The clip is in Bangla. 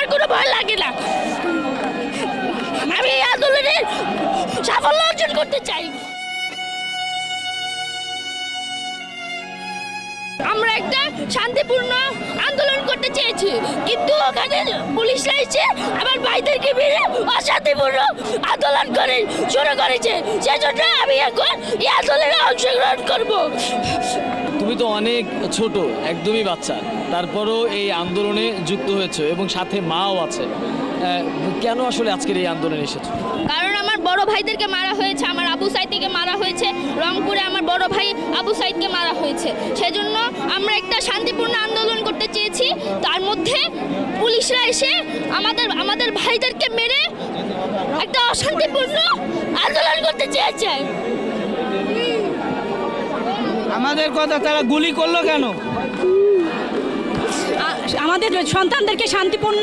আমার কোনো ভয় লাগে না। আমি এই আন্দোলনের সাফল্য অর্জন করতে চাই। আমরা একটা শান্তিপূর্ণ আন্দোলন করতে চেয়েছি, কিন্তু ওখানে পুলিশরা এসে আমার ভাইদেরকে মেরে অশান্তিপূর্ণ আন্দোলন করে শুরু করেছে। সেজন্য আমি এখন এই আন্দোলনে অংশগ্রহণ করব। তুমি তো অনেক ছোট, একদমই বাচ্চা, তারপরও এই আন্দোলনে যুক্ত হয়েছে এবং সাথে মাও আছে। কেন আসলে আজকের এই আন্দোলনে এসেছো? কারণ আমার বড় ভাইদেরকে মারা হয়েছে, আমার আবু সাইদকে মারা হয়েছে, রংপুরে আমার বড় ভাই আবু সাইদকে মারা হয়েছে। সেজন্য আমরা একটা শান্তিপূর্ণ আন্দোলন করতে চেয়েছি, তার মধ্যে পুলিশরা এসে আমাদের ভাইদেরকে মেরে একটা অশান্তিপূর্ণ আন্দোলন করতে চেয়েছে। আমাদের কথা তারা গুলি করলো কেন? আমাদের সন্তানদেরকে শান্তিপূর্ণ